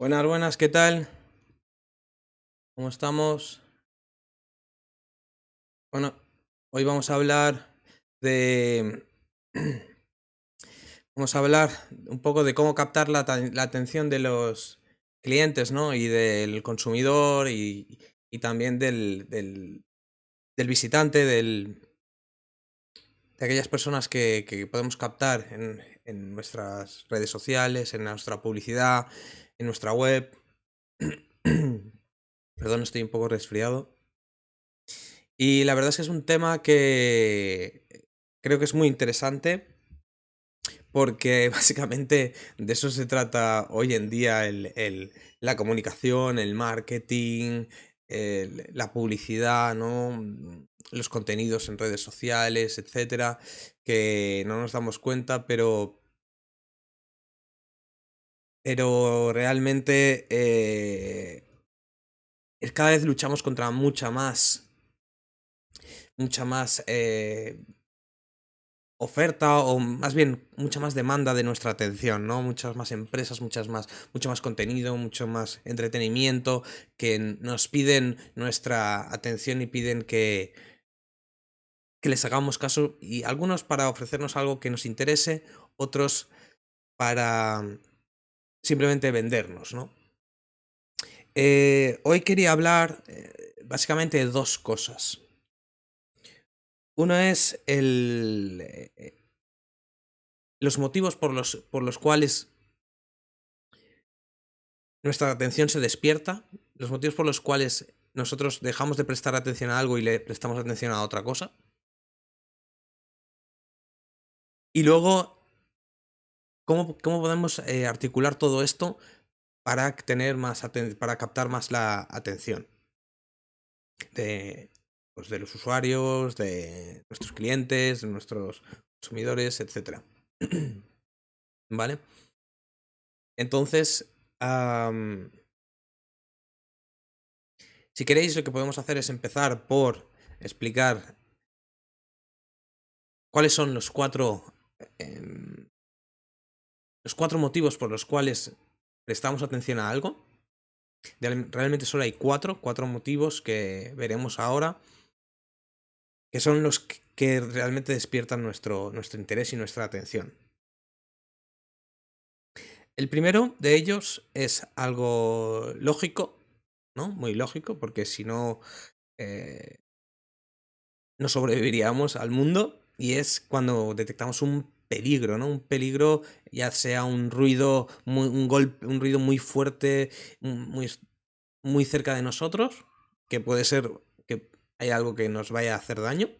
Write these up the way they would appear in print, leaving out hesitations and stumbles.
Buenas, buenas, ¿qué tal? ¿Cómo estamos? Bueno, hoy vamos a hablar de... Vamos a hablar un poco de cómo captar la atención de los clientes, ¿no? Y del consumidor y también del visitante, de aquellas personas que podemos captar en nuestras redes sociales, en nuestra publicidad, en nuestra web. Perdón, estoy un poco resfriado. Y la verdad es que es un tema que creo que es muy interesante porque básicamente de eso se trata hoy en día la comunicación, el marketing, la publicidad, ¿no? Los contenidos en redes sociales, etcétera, que no nos damos cuenta, pero realmente cada vez luchamos contra mucha más oferta o más bien mucha más demanda de nuestra atención, ¿no? Muchas más empresas, mucho más contenido, mucho más entretenimiento que nos piden nuestra atención y piden que les hagamos caso y algunos para ofrecernos algo que nos interese, otros para simplemente vendernos, ¿no? Hoy quería hablar básicamente de dos cosas. Uno es los motivos por los cuales nuestra atención se despierta, los motivos por los cuales nosotros dejamos de prestar atención a algo y le prestamos atención a otra cosa. Y luego, cómo podemos articular todo esto para para captar más la atención de, pues, de los usuarios, de nuestros clientes, de nuestros consumidores, etcétera. ¿Vale? Entonces, si queréis, lo que podemos hacer es empezar por explicar cuáles son em, los cuatro motivos por los cuales prestamos atención a algo. Realmente solo hay cuatro motivos que veremos ahora, que son los que realmente despiertan nuestro interés y nuestra atención. El primero de ellos es algo lógico, ¿no? Muy lógico, porque si no, eh, no sobreviviríamos al mundo, y es cuando detectamos un peligro, ¿no? Un peligro, ya sea un ruido, un ruido muy fuerte, muy, muy cerca de nosotros, que puede ser que hay algo que nos vaya a hacer daño,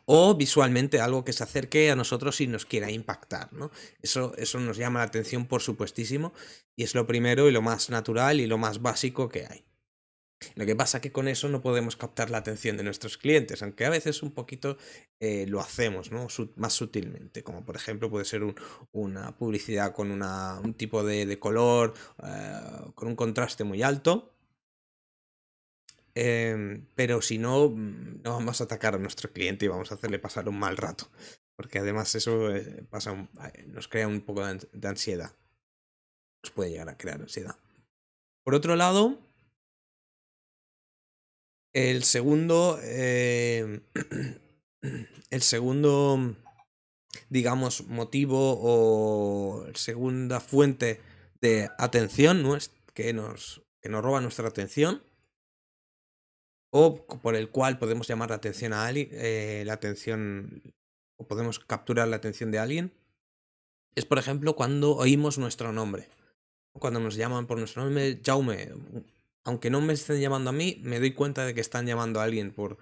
o visualmente algo que se acerque a nosotros y nos quiera impactar, ¿no? Eso nos llama la atención, por supuestísimo, y es lo primero y lo más natural y lo más básico que hay. Lo que pasa es que con eso no podemos captar la atención de nuestros clientes, aunque a veces un poquito lo hacemos, ¿no? Más sutilmente, como por ejemplo puede ser una publicidad con un tipo de color, con un contraste muy alto. Pero si no, no vamos a atacar a nuestro cliente y vamos a hacerle pasar un mal rato. Porque además eso nos crea un poco de ansiedad. Nos puede llegar a crear ansiedad. Por otro lado, el segundo, el segundo, digamos, motivo o segunda fuente de atención que nos roba nuestra atención o por el cual podemos llamar la atención a alguien, la atención o podemos capturar la atención de alguien, es por ejemplo cuando oímos nuestro nombre. Cuando nos llaman por nuestro nombre, Jaume, aunque no me estén llamando a mí, me doy cuenta de que están llamando a alguien por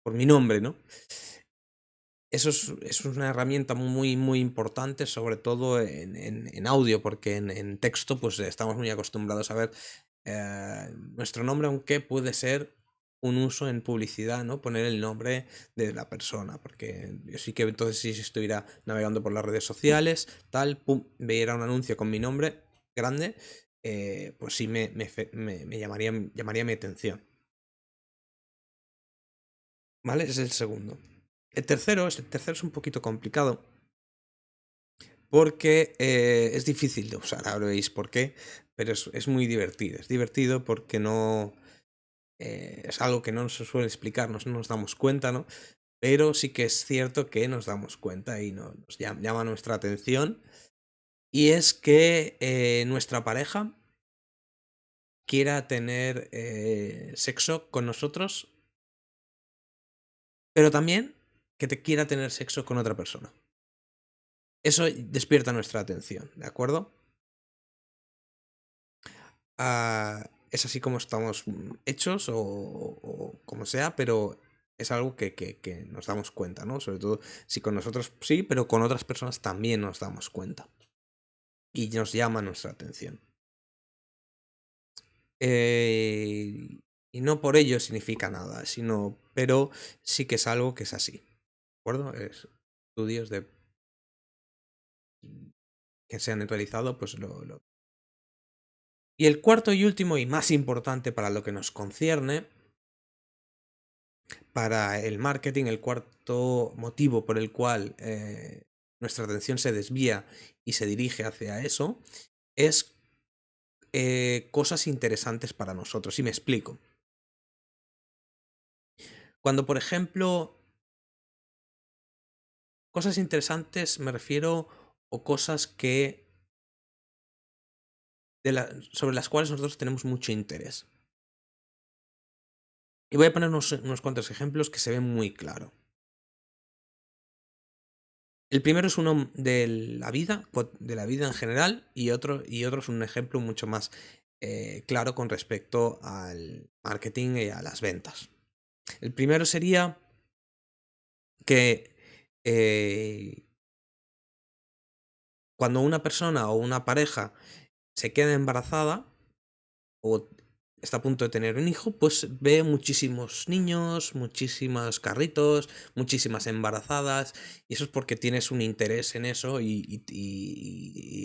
mi nombre, ¿no? Es una herramienta muy, muy importante, sobre todo en audio, porque en texto pues estamos muy acostumbrados a ver nuestro nombre, aunque puede ser un uso en publicidad, ¿no? Poner el nombre de la persona, porque yo sí que entonces si estuviera navegando por las redes sociales, tal, pum, veía un anuncio con mi nombre grande, pues sí me llamaría mi atención. ¿Vale? Ese es el segundo. El tercero es un poquito complicado, porque es difícil de usar, ahora veis por qué, pero es muy divertido. Es divertido porque no es algo que no se suele explicar, no nos damos cuenta, ¿no? Pero sí que es cierto que nos damos cuenta y nos llama nuestra atención. Y es que nuestra pareja quiera tener sexo con nosotros, pero también que te quiera tener sexo con otra persona. Eso despierta nuestra atención, ¿de acuerdo? Es así como estamos hechos o como sea, pero es algo que nos damos cuenta, ¿no? Sobre todo si con nosotros sí, pero con otras personas también nos damos cuenta y nos llama nuestra atención. Y no por ello significa nada, pero sí que es algo que es así, ¿de acuerdo? Es estudios que se han realizado, pues Y el cuarto y último y más importante para lo que nos concierne, para el marketing, el cuarto motivo por el cual nuestra atención se desvía y se dirige hacia eso, es cosas interesantes para nosotros. Y me explico. Cuando, por ejemplo, cosas interesantes me refiero o cosas sobre las cuales nosotros tenemos mucho interés. Y voy a poner unos cuantos ejemplos que se ven muy claro. El primero es uno de la vida en general, y otro es un ejemplo mucho más claro con respecto al marketing y a las ventas. El primero sería que cuando una persona o una pareja se queda embarazada o está a punto de tener un hijo, pues ve muchísimos niños, muchísimos carritos, muchísimas embarazadas, y eso es porque tienes un interés en eso y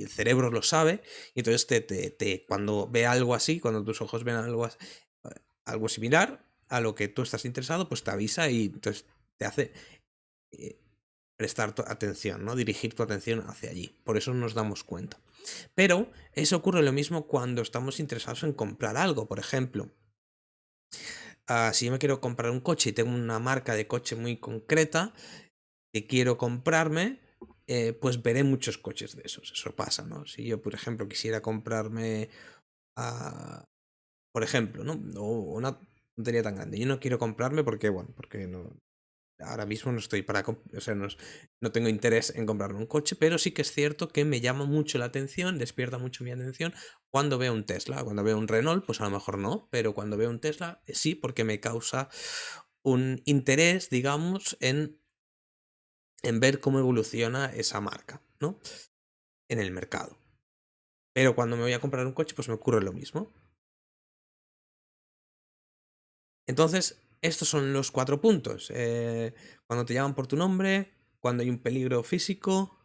el cerebro lo sabe, y entonces cuando ve algo así, cuando tus ojos ven algo similar a lo que tú estás interesado, pues te avisa y entonces te hace eh, prestar tu atención, ¿no? Dirigir tu atención hacia allí. Por eso nos damos cuenta. Pero eso ocurre lo mismo cuando estamos interesados en comprar algo. Por ejemplo, si yo me quiero comprar un coche y tengo una marca de coche muy concreta que quiero comprarme, pues veré muchos coches de esos. Eso pasa, ¿no? Si yo, por ejemplo, quisiera comprarme, por ejemplo, ¿no? O una tontería tan grande. Yo no quiero comprarme porque, bueno, porque no, ahora mismo no estoy o sea, no tengo interés en comprarme un coche, pero sí que es cierto que me llama mucho la atención, despierta mucho mi atención cuando veo un Tesla. Cuando veo un Renault, pues a lo mejor no, pero cuando veo un Tesla, sí, porque me causa un interés, digamos, en ver cómo evoluciona esa marca, ¿no? En el mercado. Pero cuando me voy a comprar un coche, pues me ocurre lo mismo. Entonces, estos son los 4 puntos. Cuando te llaman por tu nombre, cuando hay un peligro físico,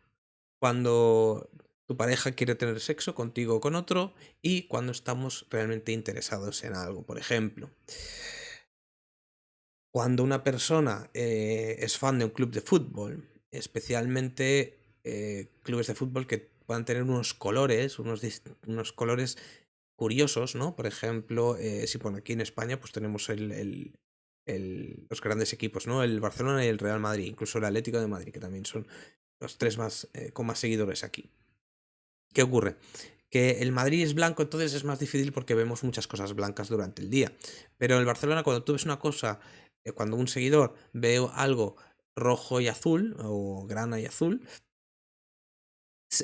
cuando tu pareja quiere tener sexo contigo o con otro, y cuando estamos realmente interesados en algo. Por ejemplo, cuando una persona es fan de un club de fútbol, especialmente clubes de fútbol que puedan tener unos colores, unos colores curiosos, ¿no? Por ejemplo, si por aquí en España pues tenemos los grandes equipos, ¿no? El Barcelona y el Real Madrid, incluso el Atlético de Madrid, que también son los tres más con más seguidores aquí. ¿Qué ocurre? Que el Madrid es blanco, entonces es más difícil porque vemos muchas cosas blancas durante el día. Pero en el Barcelona, cuando tú ves una cosa, cuando un seguidor ve algo rojo y azul, o grana y azul,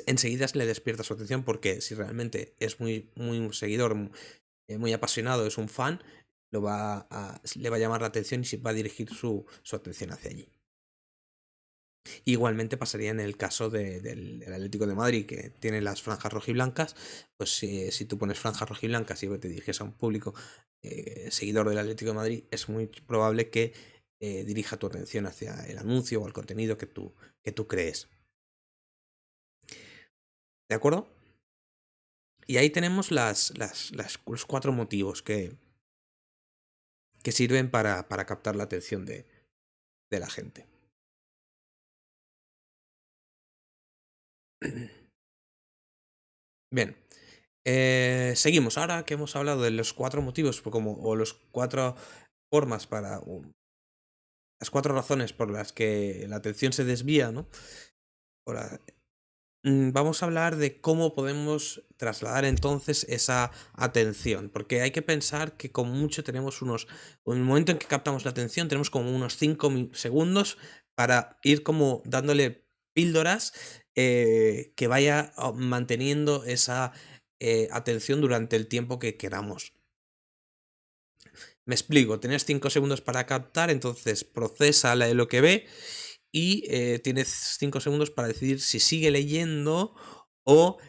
enseguida le despierta su atención porque si realmente es muy un seguidor, muy apasionado, es un fan, le va a llamar la atención y se va a dirigir su atención hacia allí. Igualmente pasaría en el caso del Atlético de Madrid, que tiene las franjas rojiblancas. Pues si tú pones franjas rojiblancas y te diriges a un público seguidor del Atlético de Madrid, es muy probable que dirija tu atención hacia el anuncio o el contenido que tú crees. ¿De acuerdo? Y ahí tenemos los 4 motivos que sirven para captar la atención de la gente. Bien, seguimos. Ahora que hemos hablado de los 4 motivos o los 4 formas las 4 razones por las que la atención se desvía, ¿no? Ahora, vamos a hablar de cómo podemos trasladar entonces esa atención, porque hay que pensar que como mucho tenemos en el momento en que captamos la atención, tenemos como unos 5 segundos para ir como dándole píldoras que vaya manteniendo esa atención durante el tiempo que queramos. Me explico, tienes 5 segundos para captar, entonces procesa lo que ve y tienes 5 segundos para decidir si sigue leyendo o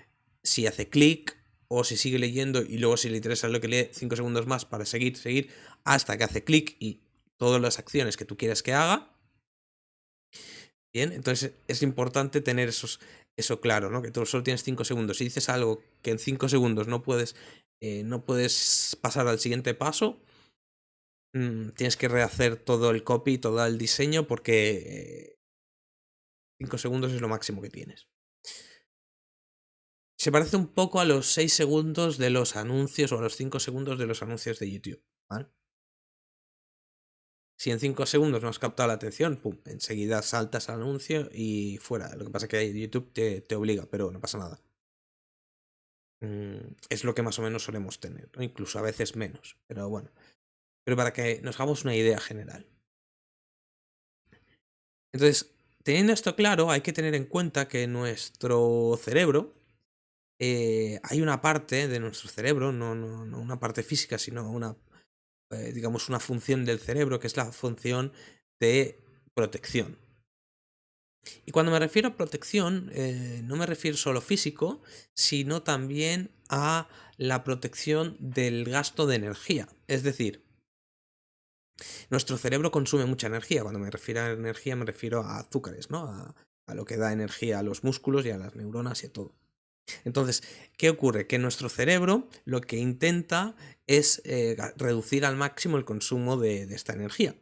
si hace clic o si sigue leyendo y luego si le interesa lo que lee 5 segundos más para seguir hasta que hace clic y todas las acciones que tú quieras que haga. Bien, entonces es importante tener eso claro, ¿no? Que tú solo tienes 5 segundos. Si dices algo que en 5 segundos no puedes pasar al siguiente paso, tienes que rehacer todo el copy, todo el diseño, porque 5 segundos es lo máximo que tienes. Se parece un poco a los 6 segundos de los anuncios o a los 5 segundos de los anuncios de YouTube, ¿vale? Si en 5 segundos no has captado la atención, pum, enseguida saltas al anuncio y fuera. Lo que pasa es que YouTube te obliga, pero no pasa nada. Es lo que más o menos solemos tener, ¿no? Incluso a veces menos, pero bueno. Pero para que nos hagamos una idea general. Entonces, teniendo esto claro, hay que tener en cuenta que nuestro cerebro, hay una parte de nuestro cerebro, no una parte física, sino digamos, una función del cerebro, que es la función de protección. Y cuando me refiero a protección, no me refiero solo físico, sino también a la protección del gasto de energía. Es decir, nuestro cerebro consume mucha energía. Cuando me refiero a energía, me refiero a azúcares, ¿no? A lo que da energía a los músculos y a las neuronas y a todo. Entonces, ¿qué ocurre? Que nuestro cerebro lo que intenta es reducir al máximo el consumo de esta energía.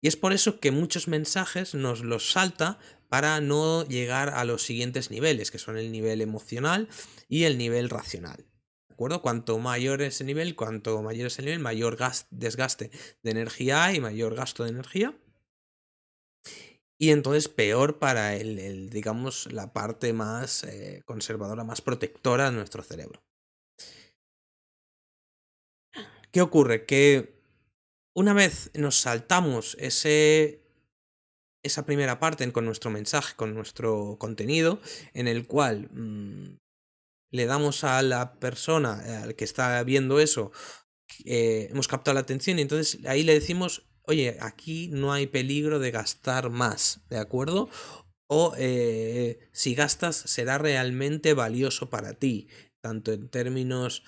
Y es por eso que muchos mensajes nos los salta para no llegar a los siguientes niveles, que son el nivel emocional y el nivel racional. ¿De acuerdo? Cuanto mayor es el nivel, mayor desgaste de energía hay, mayor gasto de energía. Y entonces peor para digamos, la parte más conservadora, más protectora de nuestro cerebro. ¿Qué ocurre? Que una vez nos saltamos esa primera parte con nuestro mensaje, con nuestro contenido, en el cual le damos a la persona al que está viendo eso, hemos captado la atención y entonces ahí le decimos, oye, aquí no hay peligro de gastar más, ¿de acuerdo? O si gastas será realmente valioso para ti, tanto en términos,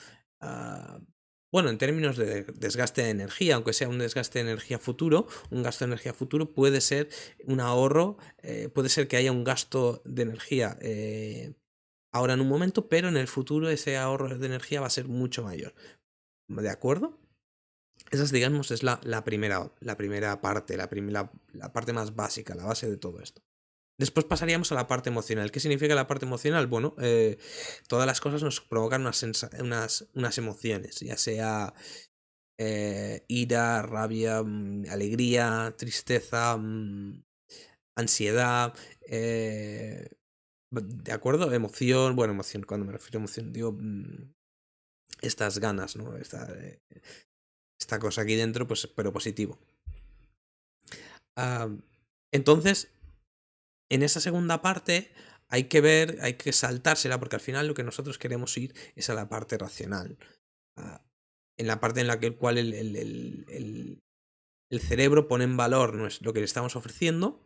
bueno, en términos de desgaste de energía, aunque sea un desgaste de energía futuro, un gasto de energía futuro puede ser un ahorro, puede ser que haya un gasto de energía ahora en un momento, pero en el futuro ese ahorro de energía va a ser mucho mayor. ¿De acuerdo? Esa, digamos, es la primera parte, la parte más básica, la base de todo esto. Después pasaríamos a la parte emocional. ¿Qué significa la parte emocional? Bueno, todas las cosas nos provocan unas emociones, ya sea ira, rabia, alegría, tristeza, ansiedad, ¿de acuerdo? Emoción, bueno, emoción, cuando me refiero a emoción, digo, estas ganas, ¿no? Esta cosa aquí dentro, pues, pero positivo. Entonces, en esa segunda parte hay que saltársela, porque al final lo que nosotros queremos ir es a la parte racional. En la parte en la que el cerebro pone en valor lo que le estamos ofreciendo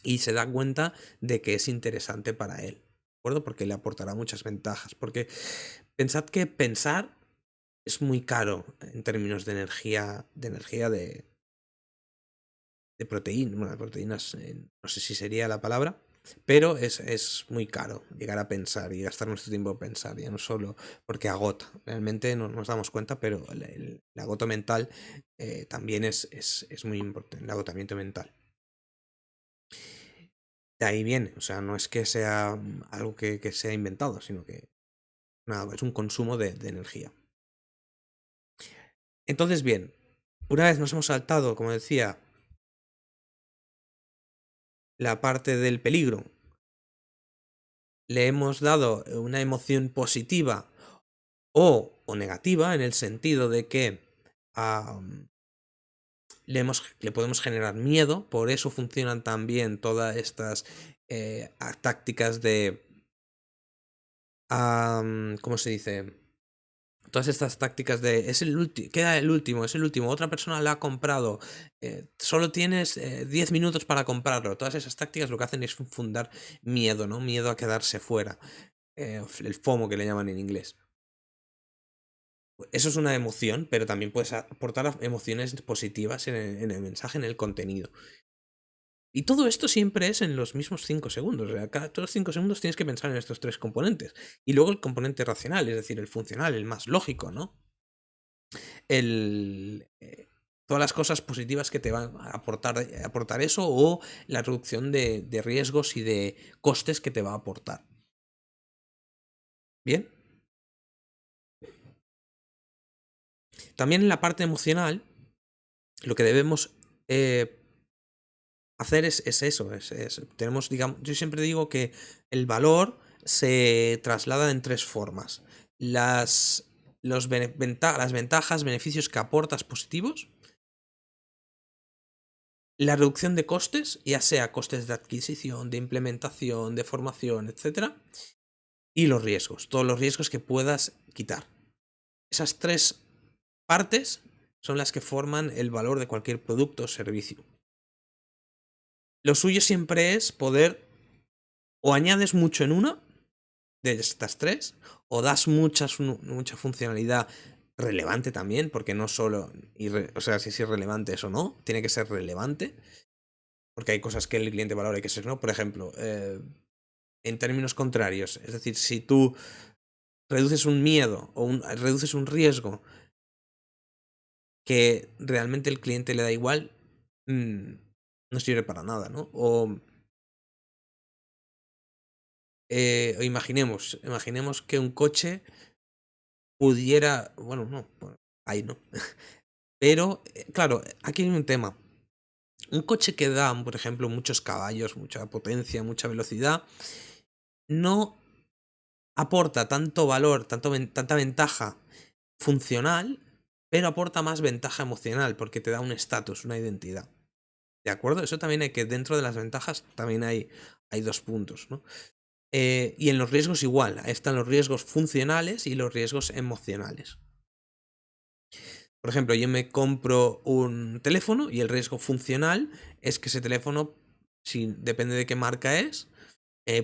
y se da cuenta de que es interesante para él. ¿De acuerdo? Porque le aportará muchas ventajas. Porque pensad que pensar es muy caro en términos de energía, de proteínas. Bueno, de proteínas, no sé si sería la palabra, pero es muy caro llegar a pensar y gastar nuestro tiempo en pensar, ya no solo porque agota. Realmente no nos damos cuenta, pero el agoto mental también es muy importante, el agotamiento mental. de ahí viene. O sea, no es que sea algo que sea inventado, sino que nada, es un consumo de energía. Entonces, bien, una vez nos hemos saltado, como decía, la parte del peligro, le hemos dado una emoción positiva o negativa, en el sentido de que le podemos generar miedo, por eso funcionan también todas estas tácticas de... ¿cómo se dice? Todas estas tácticas de queda el último, es el último, otra persona la ha comprado, solo tienes 10 minutos para comprarlo. Todas esas tácticas lo que hacen es fundar miedo, ¿no? Miedo a quedarse fuera. El FOMO que le llaman en inglés. Eso es una emoción, pero también puedes aportar emociones positivas en el mensaje, en el contenido. Y todo esto siempre es en los mismos 5 segundos. O sea, todos los 5 segundos tienes que pensar en estos 3 componentes. Y luego el componente racional, es decir, el funcional, el más lógico, ¿no? Todas las cosas positivas que te van a aportar eso, o la reducción de riesgos y de costes que te va a aportar. Bien. También en la parte emocional, lo que debemos hacer es eso. Tenemos, digamos, yo siempre digo que el valor se traslada en 3 formas. Las ventajas, beneficios que aportas positivos, la reducción de costes, ya sea costes de adquisición, de implementación, de formación, etc. Y los riesgos, todos los riesgos que puedas quitar. Esas 3 partes son las que forman el valor de cualquier producto o servicio. Lo suyo siempre es poder, o añades mucho en una de estas 3, o das mucha funcionalidad relevante también, porque no solo, o sea, si es irrelevante eso no, tiene que ser relevante, porque hay cosas que el cliente valora y que ser no. Por ejemplo, en términos contrarios, es decir, si tú reduces un miedo o reduces un riesgo que realmente el cliente le da igual, no sirve para nada, ¿no? O imaginemos que un coche pudiera, bueno, no, ahí no. Pero, claro, aquí hay un tema. Un coche que da, por ejemplo, muchos caballos, mucha potencia, mucha velocidad, no aporta tanto valor, tanta ventaja funcional, pero aporta más ventaja emocional, porque te da un estatus, una identidad. ¿De acuerdo? Eso también hay que, dentro de las ventajas, también hay 2 puntos, ¿no? Y en los riesgos igual, están los riesgos funcionales y los riesgos emocionales. Por ejemplo, yo me compro un teléfono y el riesgo funcional es que ese teléfono, si depende de qué marca es,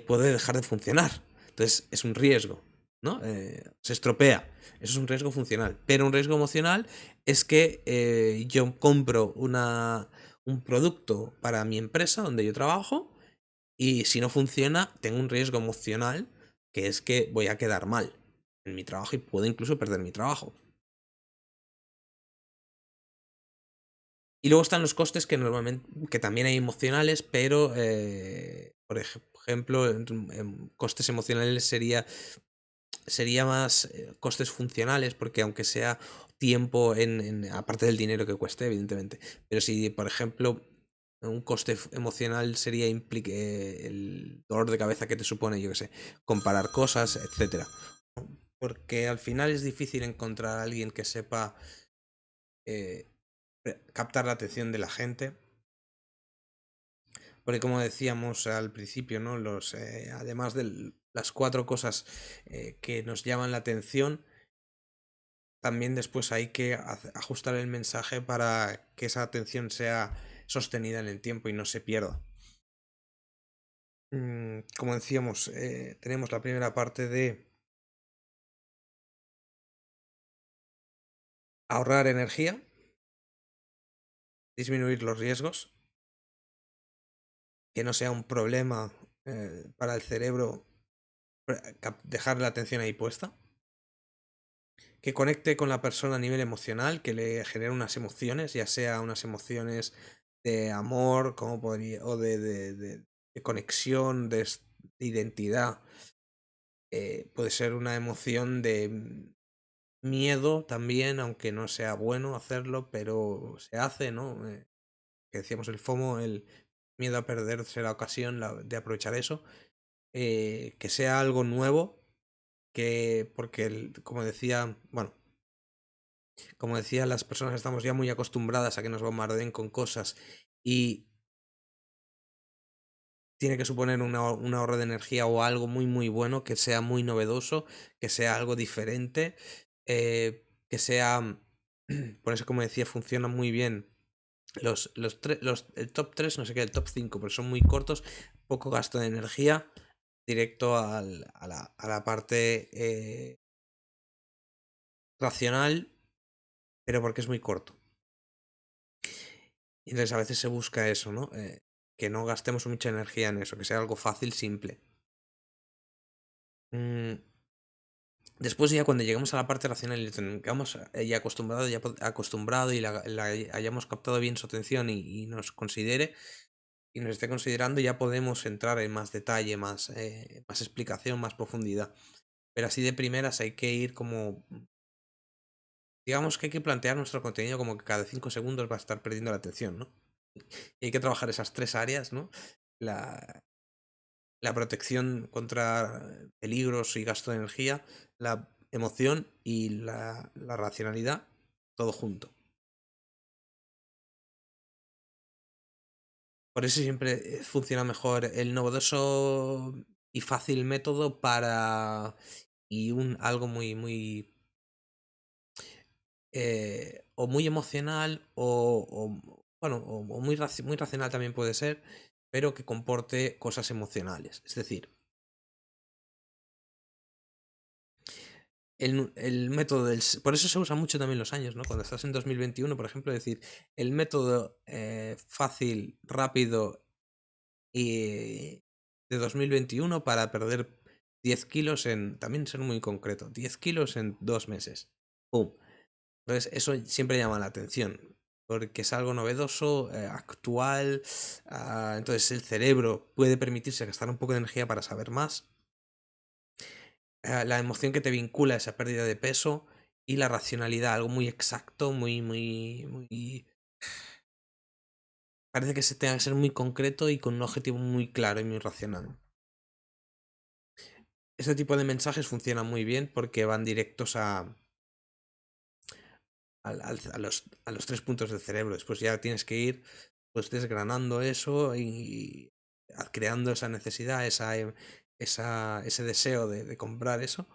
puede dejar de funcionar. Entonces es un riesgo, ¿no? Se estropea. Eso es un riesgo funcional. Pero un riesgo emocional es que yo compro un producto para mi empresa donde yo trabajo, y si no funciona, tengo un riesgo emocional, que es que voy a quedar mal en mi trabajo y puedo incluso perder mi trabajo. Y luego están los costes que normalmente, que también hay emocionales, pero por ejemplo, costes emocionales sería más costes funcionales, porque aunque sea tiempo aparte del dinero que cueste, evidentemente. Pero si, por ejemplo, un coste emocional sería el dolor de cabeza que te supone, yo qué sé, comparar cosas, etcétera. Porque al final es difícil encontrar a alguien que sepa eh, captar la atención de la gente. Porque como decíamos al principio, ¿no? Además de las 4 cosas que nos llaman la atención, también después hay que ajustar el mensaje para que esa atención sea sostenida en el tiempo y no se pierda. Como decíamos, tenemos la primera parte de ahorrar energía, disminuir los riesgos, que no sea un problema para el cerebro dejar la atención ahí puesta, que conecte con la persona a nivel emocional, que le genere unas emociones, ya sea unas emociones de amor, como podría, o de conexión, de identidad. Puede ser una emoción de miedo también, aunque no sea bueno hacerlo, pero se hace, ¿no? Que decíamos el FOMO, el miedo a perderse la ocasión de aprovechar eso. Que sea algo nuevo, porque como decía, bueno, como decía, las personas estamos ya muy acostumbradas a que nos bombardeen con cosas y tiene que suponer un ahorro de energía o algo muy muy bueno, que sea muy novedoso, que sea algo diferente, que sea, por eso como decía, funciona muy bien el top 3 no sé qué, el top 5 porque son muy cortos, poco gasto de energía, directo a la parte racional, pero porque es muy corto. Y entonces a veces se busca eso, ¿no? Que no gastemos mucha energía en eso, que sea algo fácil, simple. Mm, Después ya cuando lleguemos a la parte racional y tengamos ya acostumbrado y hayamos captado bien su atención y nos considere y nos esté considerando, ya podemos entrar en más detalle, más explicación, más profundidad. Pero así de primeras hay que ir como... Digamos que hay que plantear nuestro contenido como que cada 5 segundos va a estar perdiendo la atención, ¿no? Y hay que trabajar esas 3 áreas, ¿no? La, la protección contra peligros y gasto de energía, la emoción y la racionalidad, todo junto. Por eso siempre funciona mejor el novedoso y fácil método para... y algo muy, muy... o muy emocional bueno, o muy racional también puede ser, pero que comporte cosas emocionales. Es decir, el método Por eso se usa mucho también los años, ¿no? Cuando estás en 2021, por ejemplo, decir, el método fácil, rápido y de 2021 para perder 10 kilos en... También ser muy concreto, 10 kilos en 2 meses. ¡Pum! Entonces, eso siempre llama la atención, porque es algo novedoso, actual. Entonces, el cerebro puede permitirse gastar un poco de energía para saber más. La emoción que te vincula a esa pérdida de peso y la racionalidad, algo muy exacto, muy... Parece que se tenga que ser muy concreto y con un objetivo muy claro y muy racional. Este tipo de mensajes funcionan muy bien porque van directos a los 3 puntos del cerebro. Después ya tienes que ir pues desgranando eso y creando esa necesidad, ese deseo de comprar eso.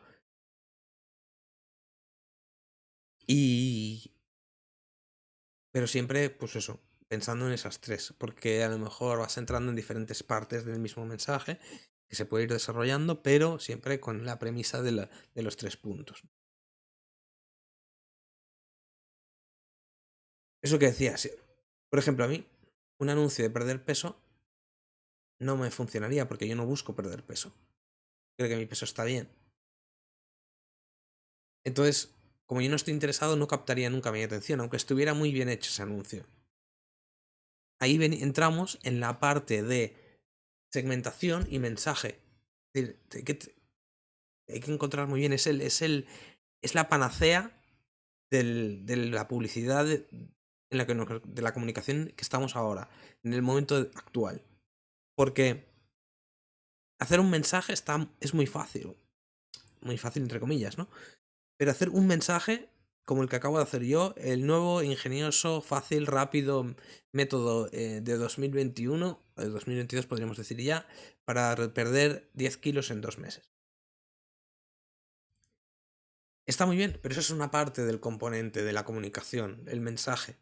Y... Pero siempre, pues eso, pensando en esas 3, porque a lo mejor vas entrando en diferentes partes del mismo mensaje que se puede ir desarrollando, pero siempre con la premisa de los 3 puntos. Eso que decías, por ejemplo, a mí, un anuncio de perder peso no me funcionaría porque yo no busco perder peso. Creo que mi peso está bien. Entonces, como yo no estoy interesado, no captaría nunca mi atención, aunque estuviera muy bien hecho ese anuncio. Ahí entramos en la parte de segmentación y mensaje. Es decir, hay que encontrar muy bien, es la panacea de la publicidad de la comunicación que estamos ahora, en el momento actual. Porque hacer un mensaje es muy fácil entre comillas, ¿no? Pero hacer un mensaje como el que acabo de hacer yo, el nuevo, ingenioso, fácil, rápido método de 2021, de 2022 podríamos decir ya, para perder 10 kilos en 2 meses. Está muy bien, pero eso es una parte del componente de la comunicación, el mensaje.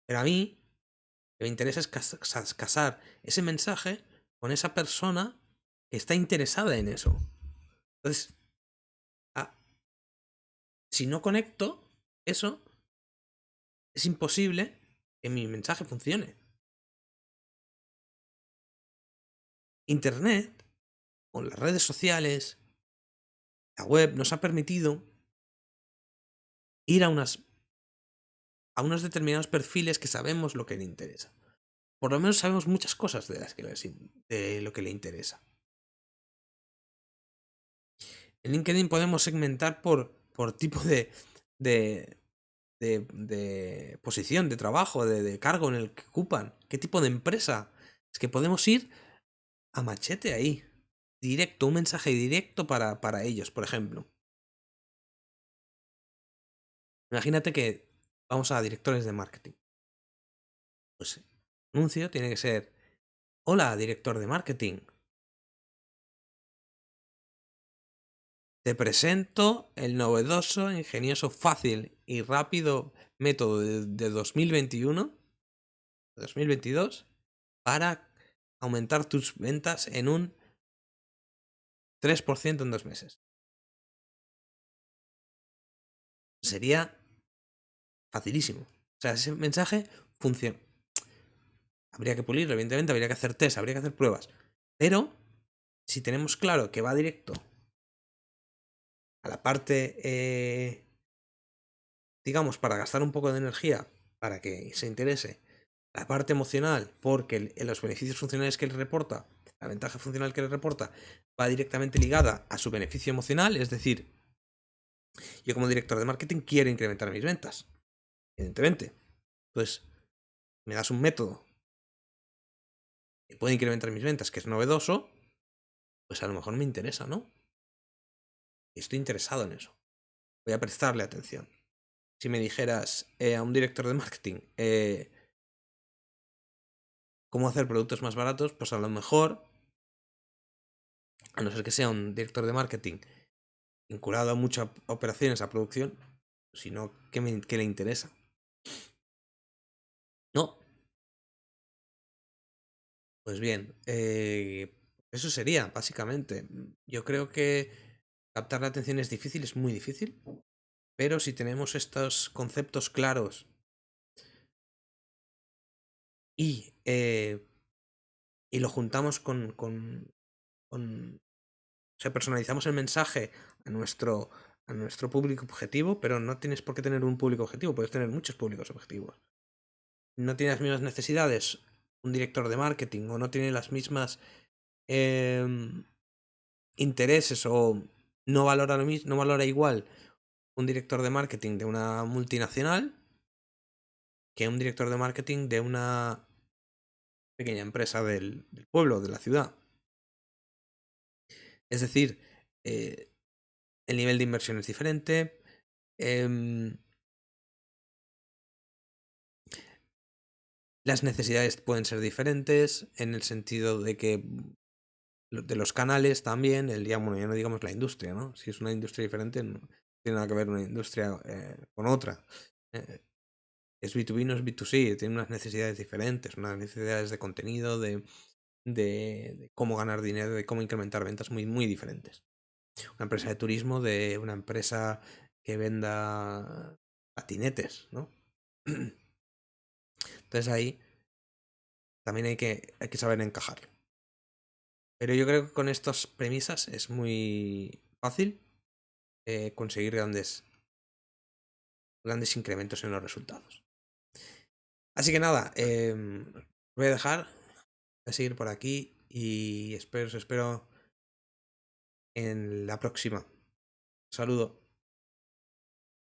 Pero a mí, lo que me interesa es casar ese mensaje con esa persona que está interesada en eso. Entonces, si no conecto eso, es imposible que mi mensaje funcione. Internet, con las redes sociales, la web, nos ha permitido ir a unos determinados perfiles que sabemos lo que le interesa. por lo menos sabemos muchas cosas de lo que le interesa. En LinkedIn podemos segmentar por tipo de posición, de trabajo, de cargo en el que ocupan, qué tipo de empresa. Es que podemos ir a machete ahí, directo, un mensaje directo para ellos, por ejemplo. Imagínate que vamos a directores de marketing. Pues el anuncio tiene que ser: hola, director de marketing. Te presento el novedoso, ingenioso, fácil y rápido método de 2022 para aumentar tus ventas en un 3% en 2 meses. Sería facilísimo. O sea, ese mensaje funciona. Habría que pulirlo, evidentemente, habría que hacer test, habría que hacer pruebas. Pero si tenemos claro que va directo a la parte, digamos, para gastar un poco de energía, para que se interese, la parte emocional, porque los beneficios funcionales que él reporta, la ventaja funcional que le reporta, va directamente ligada a su beneficio emocional, es decir, yo como director de marketing quiero incrementar mis ventas, evidentemente. Entonces, me das un método que puede incrementar mis ventas, que es novedoso, pues a lo mejor me interesa, ¿no? Estoy interesado en eso. Voy a prestarle atención. Si me dijeras a un director de marketing cómo hacer productos más baratos, pues a lo mejor, a no ser que sea un director de marketing vinculado a muchas operaciones, a producción, sino que le interesa. No. Pues bien, eso sería, básicamente. Yo creo que captar la atención es difícil, es muy difícil, pero si tenemos estos conceptos claros y, lo juntamos o sea, personalizamos el mensaje a nuestro público objetivo, pero no tienes por qué tener un público objetivo, puedes tener muchos públicos objetivos. No tiene las mismas necesidades un director de marketing o no tiene las mismas intereses o no valora lo mismo, no valora igual un director de marketing de una multinacional que un director de marketing de una pequeña empresa del pueblo, de la ciudad. Es decir, el nivel de inversión es diferente. Las necesidades pueden ser diferentes en el sentido de que de los canales también, ya no digamos la industria, ¿no? Si es una industria diferente, no tiene nada que ver una industria con otra. Es B2B, no es B2C, tiene unas necesidades diferentes, unas necesidades de contenido, de cómo ganar dinero, de cómo incrementar ventas muy, muy diferentes. Una empresa de turismo de una empresa que venda patinetes, ¿no? Entonces ahí también hay que saber encajarlo. Pero yo creo que con estas premisas es muy fácil conseguir grandes incrementos en los resultados. Así que nada, voy a dejar, voy a seguir por aquí y os espero en la próxima. Saludo.